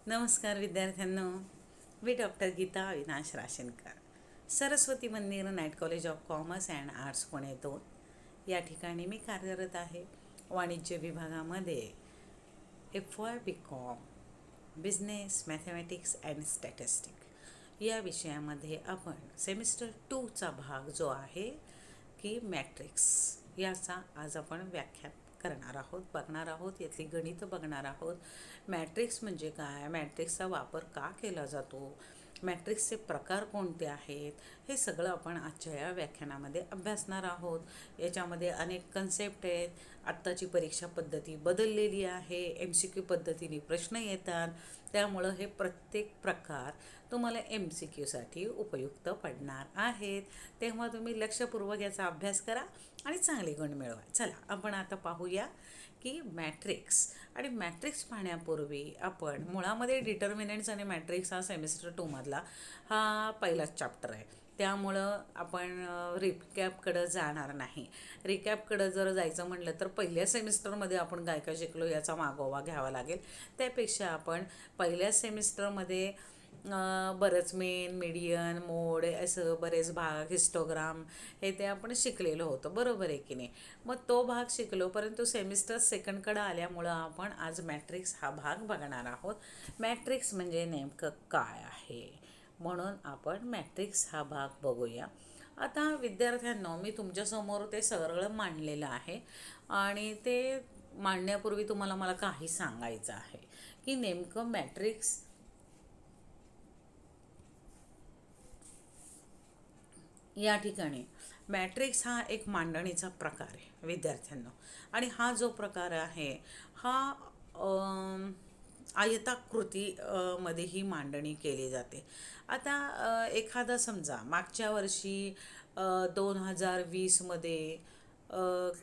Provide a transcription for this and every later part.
नमस्कार विद्यार्थ्यांनो, मी डॉक्टर गीता अविनाश राशनकर, सरस्वती मंदिर night college of commerce and arts Pune 2 या ठिकाणी मी कार्यरत आहे. वाणिज्य विभागामध्ये FY BCom business mathematics and statistic या विषयामध्ये आपण सेमिस्टर 2चा भाग जो आहे की मॅट्रिक्स याचा आज आपण व्याख्यान करणार आहोत, बघणार आहोत. यातली गणित बघणार आहोत. मॅट्रिक्स म्हणजे काय, मॅट्रिक्सचा वापर का केला जातो, मॅट्रिक्सचे प्रकार कोणते आहेत, हे सगळं आपण आजच्या या व्याख्यानामध्ये अभ्यासणार आहोत. याच्यामध्ये अनेक कन्सेप्ट आहेत. आत्ताची परीक्षा पद्धती बदललेली आहे, MCQ पद्धतीने प्रश्न येतात, त्यामुळं हे प्रत्येक प्रकार तुम्हाला MCQसाठी उपयुक्त पडणार आहेत. तेव्हा तुम्ही लक्षपूर्वक याचा अभ्यास करा आणि चांगले गुण मिळवा. चला आपण आता पाहूया की मॅट्रिक्स. आणि मॅट्रिक्स पाहण्यापूर्वी आपण मुळामध्ये डिटर्मिनंट्स आणि मॅट्रिक्स हा सेमिस्टर 2मधला हा पहिलाच चॅप्टर आहे, त्यामुळं आपण रिकॅपकडं जाणार नाही. रिकॅपकडं जर जायचं म्हटलं तर पहिल्या सेमिस्टरमध्ये आपण काय काय शिकलो याचा मागोवा घ्यावा लागेल. त्यापेक्षा आपण पहिल्या सेमिस्टरमध्ये बरंच मेन, मीडियन, मोड असं बरेच भाग, हिस्टोग्राम हे ते आपण शिकलेलं होतं, बरोबर आहे की नाही. मग तो भाग शिकलो, परंतु सेमिस्टर सेकंडकडं आल्यामुळं आपण आज मॅट्रिक्स हा भाग बघणार आहोत. मॅट्रिक्स म्हणजे नेमकं काय आहे, म्हणून आपण मॅट्रिक्स हा भाग बघूया. आता विद्यार्थ्यांनो, मी तुमच्यासमोर ते सगळं मांडलेलं आहे आणि ते मांडण्यापूर्वी तुम्हाला मला काही सांगायचं आहे की नेमकं मॅट्रिक्स या ठिकाणी मॅट्रिक्स हा एक मांडणीचा प्रकार आहे विद्यार्थ्यांनो. आणि हा जो प्रकार आहे हा आयताकृती मध्ये ही मांडणी केली जाते. आता एखादा समजा मागच्या वर्षी 2020मध्ये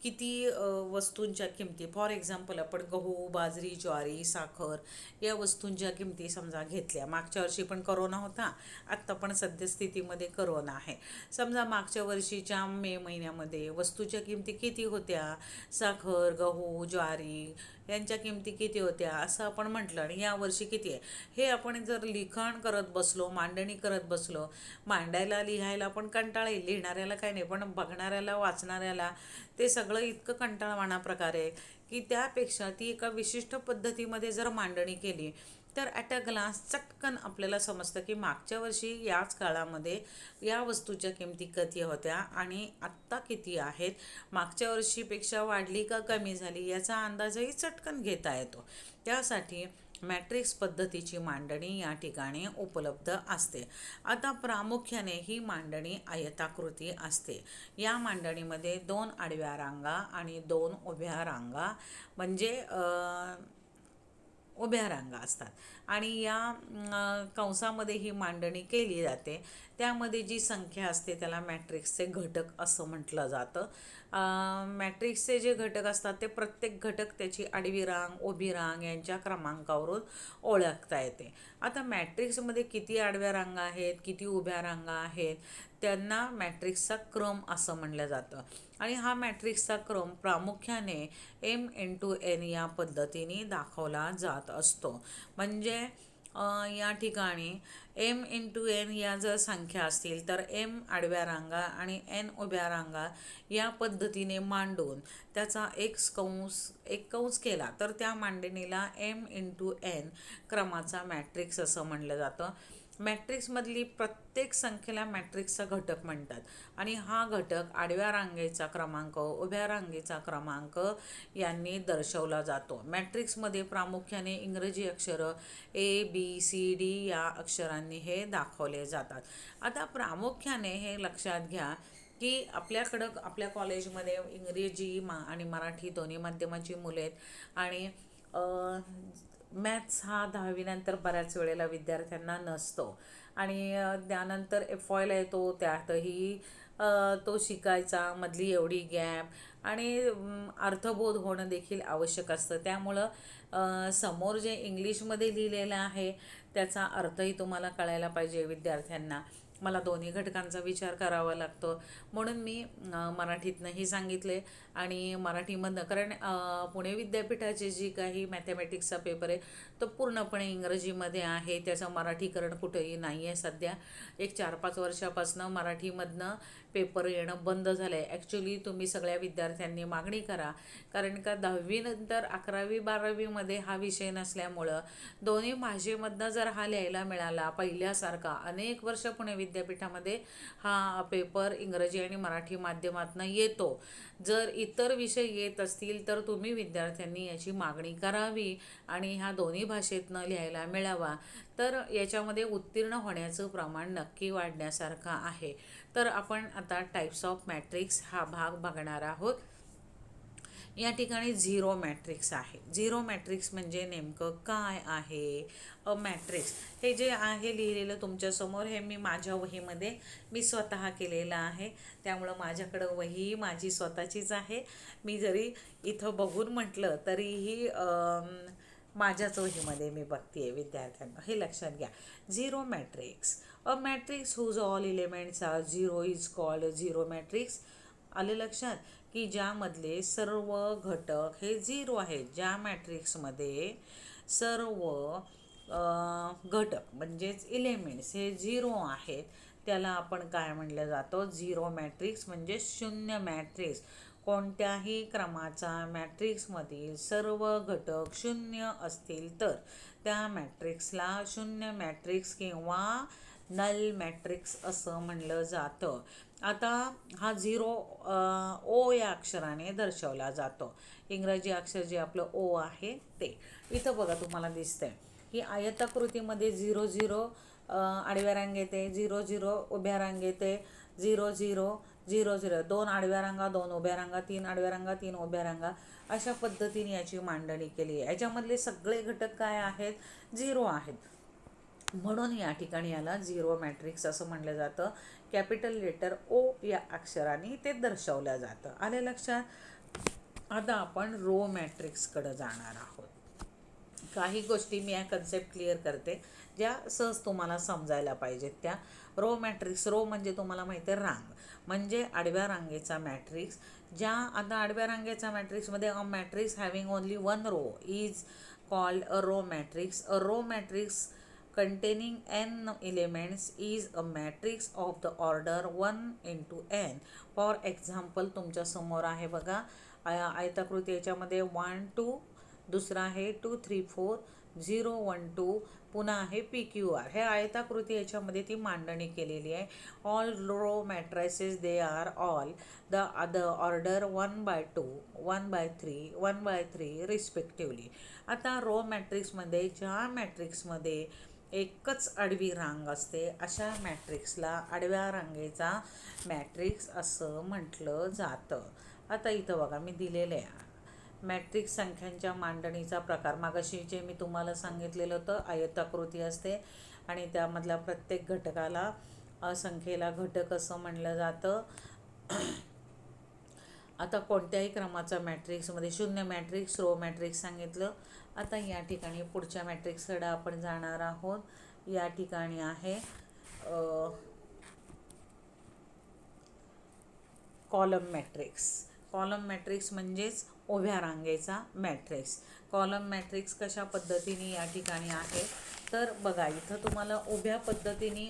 किती वस्तूंच्या किमती, फॉर एक्झाम्पल आपण गहू, बाजरी, ज्वारी, साखर या वस्तूंच्या किमती समजा घेतल्या. मागच्या वर्षी पण करोना होता, आत्ता पण सद्यस्थितीमध्ये करोना आहे. समजा मागच्या वर्षीच्या मे महिन्यामध्ये वस्तूच्या किमती किती होत्या, साखर, गहू, ज्वारी यांच्या किमती किती होत्या असं आपण म्हटलं, आणि यावर्षी किती आहे हे आपण जर लिखाण करत बसलो, मांडणी करत बसलो, मांडायला लिहायला पण कंटाळा येईल, लिहिणाऱ्याला काय नाही, पण बघणाऱ्याला, वाचणाऱ्याला ते सगळं इतकं कंटाळवाणा प्रकार आहे की त्यापेक्षा ती एका विशिष्ट पद्धतीमध्ये जर मांडणी केली तर ॲट अ ग्लास चटकन आपल्याला समजतं की मागच्या वर्षी याच काळामध्ये या वस्तूच्या किमती किती होत्या आणि आत्ता किती आहेत, मागच्या वर्षीपेक्षा वाढली का कमी झाली याचा अंदाजही चटकन घेता येतो. त्यासाठी मॅट्रिक्स पद्धतीची मांडणी या ठिकाणी उपलब्ध असते. आता प्रामुख्याने ही मांडणी आयताकृती असते. या मांडणीमध्ये 2 आडव्या रांगा आणि 2 उभ्या रांगा म्हणजे उभ्या रांगा असतात. आणि या कंसामध्ये ही मांडणी केली जाते. त्यामध्ये जी संख्या असते त्याला मॅट्रिक्सचे घटक असं म्हटलं जातं. मॅट्रिक्सचे जे घटक असतात ते प्रत्येक घटक त्याची आडवी रांग, उभी रांग यांच्या क्रमांकावरून ओळखता येते. आता मॅट्रिक्समध्ये किती आडव्या रांगा आहेत, किती उभ्या रांगा आहेत, त्यांना मॅट्रिक्सचा क्रम असं म्हणलं जातं. आणि हा मॅट्रिक्सचा क्रम प्रामुख्याने M×N या पद्धतीने दाखवला जात असतो. म्हणजे या ठिकाणी M×N या जर संख्या असतील तर M आडव्या रांगा आणि N उभ्या रांगा या पद्धतीने मांडून त्याचा एक कंस केला तर त्या मांडणीला M×N क्रमाचा मॅट्रिक्स असं म्हणलं जातं. मॅट्रिक्समधली प्रत्येक संख्येला मॅट्रिक्सचा घटक म्हणतात. आणि हा घटक आडव्या रांगेचा क्रमांक, उभ्या रांगेचा क्रमांक यांनी दर्शवला जातो. मॅट्रिक्समध्ये प्रामुख्याने इंग्रजी अक्षरं ABCD या अक्षरांनी हे दाखवले जातात. आता प्रामुख्याने हे लक्षात घ्या की आपल्याकडं आपल्या कॉलेजमध्ये इंग्रजी आणि मराठी दोन्ही माध्यमाची मुलं आहेत. आणि मॅथ्स हा 10वीनंतर बऱ्याच वेळेला विद्यार्थ्यांना नसतो आणि त्यानंतर FYला येतो, त्यातही तो शिकायचा, मधली एवढी गॅप आणि अर्थबोध होणं देखील आवश्यक असतं. त्यामुळं समोर जे इंग्लिशमध्ये लिहिलेलं आहे त्याचा अर्थही तुम्हाला कळायला पाहिजे विद्यार्थ्यांना. मला दोन्ही घटकांचा विचार करावा लागतो, म्हणून मी मराठीतनंही सांगितले आणि मराठीमधनं, कारण पुणे विद्यापीठाचे जी काही मॅथमॅटिक्सचा पेपर आहे तो पूर्णपणे इंग्रजीमध्ये आहे, त्याचं मराठीकरण कुठेही नाही आहे सध्या. एक 4-5 वर्षापासून मराठीमधनं पेपर येणं बंद झालं आहे. ॲक्च्युली तुम्ही सगळ्या विद्यार्थ्यांनी मागणी करा, कारण का 10वी नंतर 11वी-12वीमध्ये हा विषय नसल्यामुळं दोन्ही भाषेमधनं जर हा लिहायला मिळाला पहिल्यासारखा, अनेक वर्ष पुणे विद्यापीठामध्ये हा पेपर इंग्रजी आणि मराठी माध्यमातून येतो. जर इतर विषय येत असतील तर तुम्ही विद्यार्थ्यांनी याची मागणी करावी आणि ह्या दोन्ही भाषेतनं लिहायला मिळावा, तर याच्यामध्ये उत्तीर्ण होण्याचं प्रमाण नक्की वाढण्यासारखं आहे. तर आपण आता टाईप्स ऑफ मॅट्रिक्स हा भाग बघणार आहोत. या ठिकाणी झिरो मॅट्रिक्स आहे. झिरो मॅट्रिक्स म्हणजे नेमकं काय आहे? अ मॅट्रिक्स हे जे आहे लिहिलेलं तुमच्यासमोर, हे मी माझ्या वहीमध्ये मी स्वतः केलेलं आहे, त्यामुळं माझ्याकडं वही माझी स्वतःचीच आहे. मी जरी इथं बघून म्हटलं तरीही माझ्याच वहीमध्ये मी बघते विद्यार्थ्यांना, हे लक्षात घ्या. Zero matrix, a matrix whose all elements are zero is called zero matrix. आले लक्षात की ज्यामधले सर्व घटक हे झिरो आहेत, ज्या मॅट्रिक्समध्ये सर्व घटक म्हणजेच एलिमेंट्स हे झिरो आहेत, त्याला आपण काय म्हणलं जातं? झिरो मॅट्रिक्स म्हणजे शून्य मॅट्रिक्स. कोणत्याही क्रमाचा मॅट्रिक्समधील सर्व घटक शून्य असतील तर त्या मॅट्रिक्सला शून्य मॅट्रिक्स किंवा नल मॅट्रिक्स असं म्हणलं जातं. आता हा झिरो ओ या अक्षराने दर्शवला जातो. इंग्रजी अक्षर जे आपलं ओ आहे ते. इथं बघा तुम्हाला दिसतंय की आयताकृतीमध्ये 0-0 आडव्या रांगेत आहे, 0-0 उभ्या रांगेत आहे, 0-0 0-0 2 आडव्या रांगा, 2 उभ्या रांगा, 3 आडव्या रांगा, 3 उभ्या रांगा, अशा पद्धतीने याची मांडणी केली आहे. याच्यामधले सगळे घटक काय आहेत? झिरो आहेत. म्हणून या ठिकाणी याला झिरो मॅट्रिक्स असं म्हणलं जातं. कॅपिटल लेटर ओ या अक्षराने ते दर्शवलं जातं. आले लक्षात? आता आपण रो मॅट्रिक्सकडे जाणार आहोत. काही गोष्टी मी या कन्सेप्ट क्लिअर करते ज्या सहज तुम्हाला समजायला पाहिजेत. त्या रो मॅट्रिक्स, रो म्हणजे तुम्हाला माहिती आहे रांग, म्हणजे आडव्या रांगेचा मॅट्रिक्स. ज्या आता आडव्या रांगेचा मॅट्रिक्समध्ये a matrix having only one row is called a row matrix. A row matrix containing n elements is a matrix of the order 1 into n. For example तुमच्या समोर आहे बघा आयताकृती, याच्यामध्ये 1 2, दुसरा आहे 2 3 4, 0 1 2, पुन्हा आहे PQR. हे आयताकृती याच्यामध्ये ती मांडणी केलेली आहे. All row matrices they are all the order 1/2, 1/3, 1/3 respectively. आता रो मॅट्रिक्समध्ये ज्या मॅट्रिक्समध्ये एकच आडवी रांग असते अशा मॅट्रिक्सला आडव्या रांगेचा मॅट्रिक्स असं म्हटलं जातं. आता इथं बघा मी दिलेलं आहे मॅट्रिक्स संख्यांच्या मांडणीचा प्रकार. मागाशी जे मी तुम्हाला सांगितलेलं होतं, आयताकृती असते आणि त्यामधल्या प्रत्येक घटकाला संख्येला घटक असं म्हणलं जातं. आता कोणत्याही क्रमाचा मॅट्रिक्समध्ये शून्य मॅट्रिक्स, रो मॅट्रिक्स सांगितलं. आता या ठिकाणी पुढच्या मॅट्रिक्सकडे आपण जाणार आहोत. या ठिकाणी आहे कॉलम मॅट्रिक्स. कॉलम मॅट्रिक्स म्हणजेच उभ्या रांगेचा मॅट्रिक्स. कॉलम मॅट्रिक्स कशा पद्धतीने या ठिकाणी आहे तर बघा, इथं तुम्हाला उभ्या पद्धतीने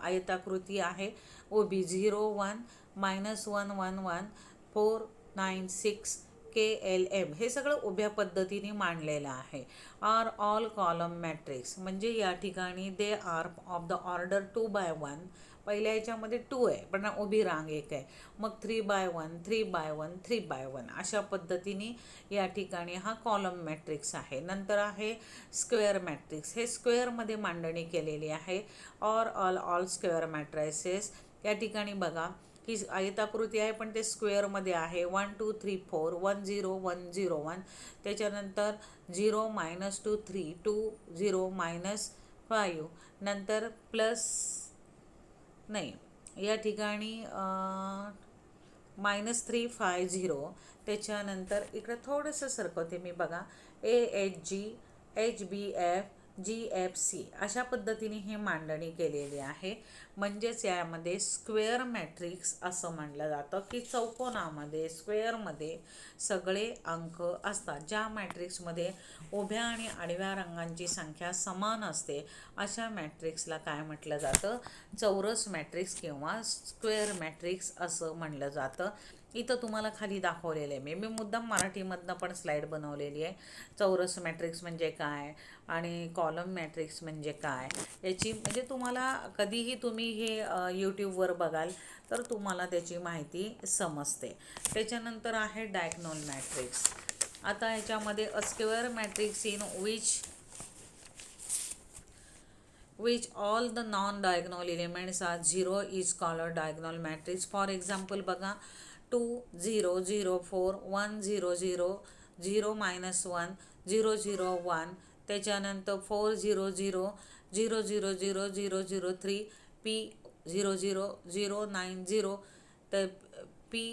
आयताकृती आहे उभी 0 1 -1 1 1 4 9 6 KLM, हे सगळं उभ्या पद्धतीने मांडलेलं आहे. आर ऑल कॉलम मॅट्रिक्स म्हणजे या ठिकाणी they are of the order 2/1. पहिल्या याच्यामध्ये 2 आहे पण उभी रांग एक आहे, मग 3/1 3/1 3/1 अशा पद्धतीने या ठिकाणी हा कॉलम मॅट्रिक्स आहे. नंतर आहे स्क्वेअर मॅट्रिक्स. हे स्क्वेअरमध्ये मांडणी केलेली आहे. All square matrices. या ठिकाणी बघा की आयताकृती आहे पण ते स्क्वेअरमध्ये आहे. 1 2 3 4 1 0 1 0 1, त्याच्यानंतर 0 -2 3 2 0 -5, नंतर प्लस नाही या ठिकाणी -3 5 0, त्याच्यानंतर इकडं थोडंसं सरकवते मी बघा AHG HBF GFC अशा पद्धतीने ही मांडणी केलेली आहे. म्हणजेच यामध्ये स्क्वेअर मॅट्रिक्स असं म्हटलं जातं की चौकोनामध्ये स्क्वेअरमध्ये सगळे अंक असतात. ज्या मॅट्रिक्समध्ये उभ्या आणि आडव्या रंगांची संख्या समान असते अशा मॅट्रिक्सला काय म्हटलं जातं? चौरस मॅट्रिक्स किंवा स्क्वेअर मॅट्रिक्स असं म्हटलं जातं. इथं तुम्हाला खाली दाखवलेलं आहे मी मुद्दाम मराठीमधनं पण स्लाईड बनवलेली आहे. चौरस मॅट्रिक्स म्हणजे काय आणि कॉलम मॅट्रिक्स म्हणजे काय याची म्हणजे तुम्हाला कधीही तुम्ही हे यूट्यूबवर बघाल तर तुम्हाला त्याची माहिती समजते. त्याच्यानंतर आहे डायगोनल मॅट्रिक्स. आता ह्याच्यामध्ये अ square matrix in which all the non-diagonal elements are 0 is called a diagonal matrix. For example बघा 2 0 0 4 1 0 0 0 minus 1 0 0 1 त्याच्यानंतर 4 0 0 0 0 0 0 0 3 P 0 0 0 9 0 तर P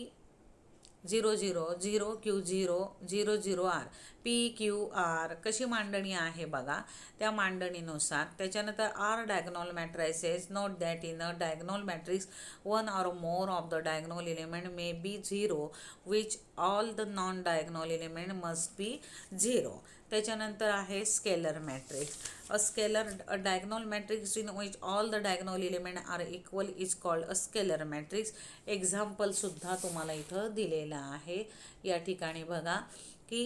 0 0 0 Q 0 0 0 R P Q R कशी मांडणी आहे बघा त्या मांडणीनुसार. त्याच्यानंतर are diagonal matrices. Note that in a diagonal matrix one or more of the diagonal element may be 0 which all the non diagonal element must be 0. त्याच्यानंतर आहे scalar matrix. A diagonal matrix in which all the diagonal element are equal is called a scalar matrix. एक्झाम्पलसुद्धा तुम्हाला इथं दिलेलं आहे. या ठिकाणी बघा की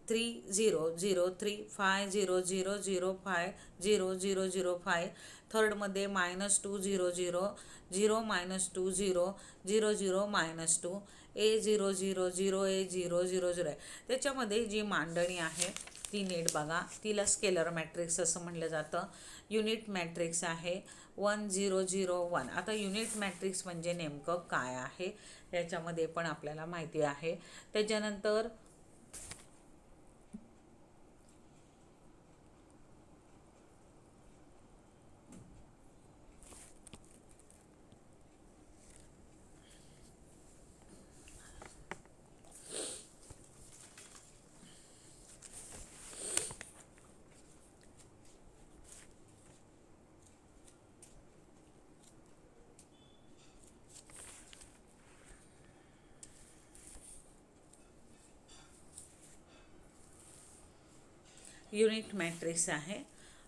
3 0 0 3 5 0 0 0 5 0 0 0 5. थर्डमध्ये -2 0 0 0 -2 0 0 0 -2 A 0 0 0 A 0 0 0 आहे. त्याच्यामध्ये जी मांडणी आहे ती नीट बघा. तिला स्केलर मॅट्रिक्स असं म्हटलं जातं. युनिट मॅट्रिक्स आहे 1 0 0 1. आता युनिट मॅट्रिक्स म्हणजे नेमकं काय आहे याच्यामध्ये पण आपल्याला माहिती आहे. त्याच्यानंतर युनिट मॅट्रिक्स आहे.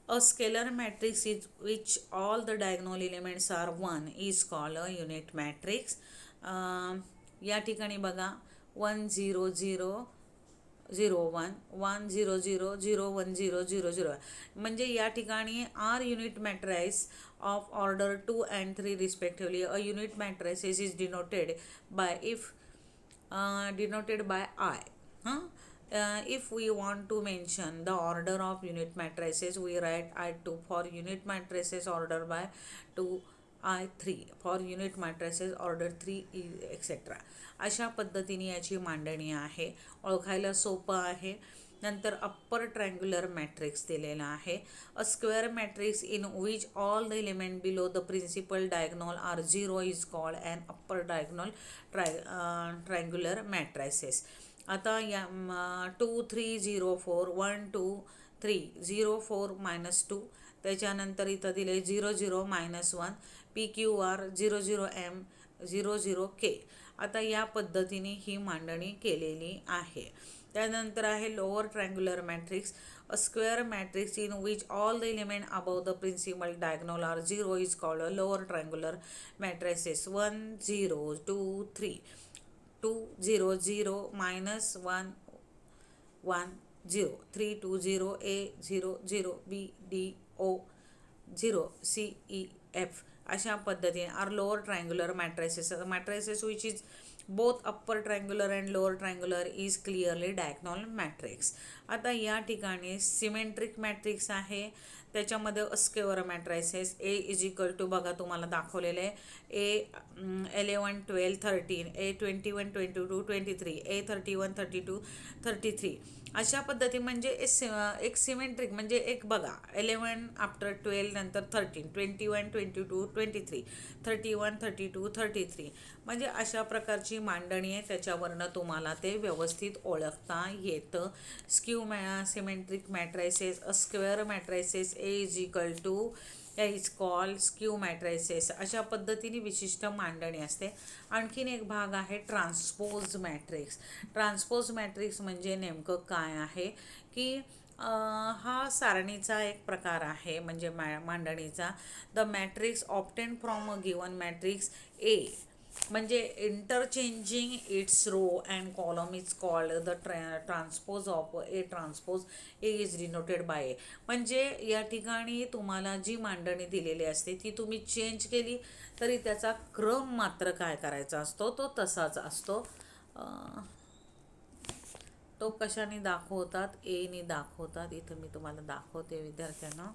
A scalar matrix is which all the diagonal elements are 1 is called a unit matrix. या ठिकाणी बघा 1 0 0 0 1 1 0 0 0 1 0 0 0. म्हणजे या ठिकाणी are unit matrix of order 2 and 3 respectively. A unit matrices is denoted by denoted by I. Huh? If we want to mention the order of unit matrices, we write I2 for unit matrices order by 2, I3 for unit matrices order 3 etc. अशा पद्धतीने याची मांडणी आहे. ओळखायला सोपं आहे. नंतर upper triangular matrix दिलेला आहे. A square matrix in which all the element below the principal diagonal are 0 is called an upper diagonal triangular matrices. आता या 2 3 0 4 1 2 3 0 4 -2. त्याच्यानंतर इथं दिले 0 0 -1 PQR 0 0 M 0 0 K. आता या पद्धतीने ही मांडणी केलेली आहे. त्यानंतर आहे lower triangular matrix. A square matrix in which all the element above the principal diagonal are 0 is called a lower triangular matrices. 1 0 2 3 2 0 0 -1 1 0 3 2 0 A 0 0 B D O 0 C E F. अशा पद्धतीने are lower triangular matrices which is both upper triangular and lower triangular is clearly diagonal matrix. आता या ठिकाणी symmetric matrix आहे. त्याच्यामध्ये square matrices A is equal to बघा तुम्हाला दाखवलेलं आहे ए 11 12 13 ए 21 22 23 ए 31 32 33 अशा पद्धती म्हणजे एक सिमेट्रिक म्हणजे एक बघा 11 आफ्टर 12 नंतर 13 21 22 23 31 32 33 म्हणजे अशा प्रकारची मांडणी आहे. त्याच्यावरनं तुम्हाला ते व्यवस्थित ओळखता येतं. Symmetric matrices square matrices A is equal two is called skew matrices अशा पद्धतीने विशिष्ट मांडणी असते. आणखीन एक भाग आहे ट्रान्सपोज मॅट्रिक्स. ट्रान्सपोज मॅट्रिक्स म्हणजे नेमकं काय आहे की हा सारणीचा एक प्रकार आहे म्हणजे मांडणीचा. The matrix obtained from a given matrix A म्हणजे interchanging its row and column is called the transpose of A transpose A is denoted by A. म्हणजे या ठिकाणी तुम्हाला जी मांडणी दिलेली असते ती तुम्ही चेंज केली तरी त्याचा क्रम मात्र काय करायचा असतो तो तसाच असतो. तो कशाने दाखवतात एने दाखवतात. इथं मी तुम्हाला दाखवते विद्यार्थ्यांना.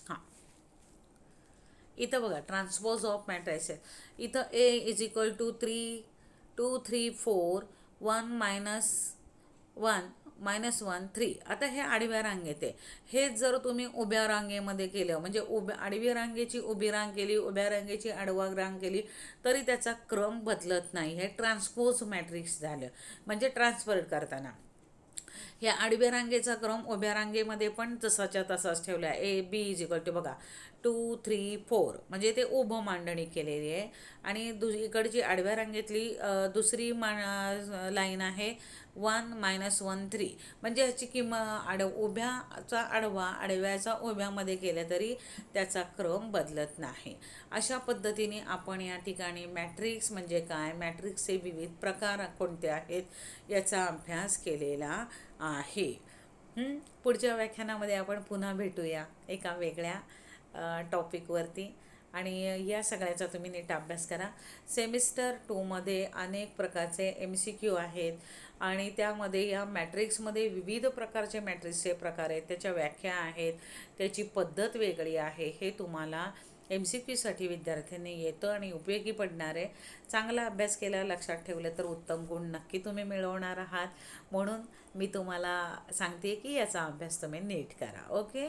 हां इथं बघा ट्रान्सपोज ऑफ मॅट्रायसेस. इथं ए इज इक्वल टू 3 2 3 4 1 -1 3. आता हे आडव्या रांगेत आहे. हे जर तुम्ही उभ्या रांगेमध्ये केलं म्हणजे आडवी रांगेची उभी रांग केली उभ्या रांगेची आडवा रांग केली तरी त्याचा क्रम बदलत नाही. हे ट्रान्सपोज मॅट्रिक्स झालं म्हणजे ट्रान्सफर करताना. या आडव्या रांगेचा क्रम उभ्या रांगेमध्ये पण तसाच्या तसाच ठेवला आहे. A B is equal to बघा 2 3 4 म्हणजे ते उभं मांडणी केलेली आहे. आणि इकडची आडव्या रांगेतली दुसरी लाईन आहे 1 -1 3 म्हणजे ह्याची किंमत उभ्याचा आडवा आडव्याचा उभ्यामध्ये केलं तरी त्याचा क्रम बदलत नाही. अशा पद्धतीने आपण या ठिकाणी मॅट्रिक्स म्हणजे काय मॅट्रिक्सचे विविध प्रकार कोणते आहेत याचा अभ्यास केलेला आहे. पुढच्या व्याख्यानामध्ये आपण पुन्हा भेटूया एका वेगळ्या टॉपिकवरती. आणि या सगळ्याचा तुम्ही नीट अभ्यास करा. सेमिस्टर 2मध्ये अनेक प्रकारचे MCQ आहेत आणि त्यामध्ये या मॅट्रिक्समध्ये विविध प्रकारचे मॅट्रिक्सचे प्रकार आहेत, त्याच्या व्याख्या आहेत, त्याची पद्धत वेगळी आहे. हे तुम्हाला MCQसाठी विद्यार्थ्यांनी येतं आणि उपयोगी पडणार आहे. चांगला अभ्यास केला लक्षात ठेवलं तर उत्तम गुण नक्की तुम्ही मिळवणार आहात. म्हणून मी तुम्हाला सांगते की याचा अभ्यास तुम्ही नीट करा. ओके.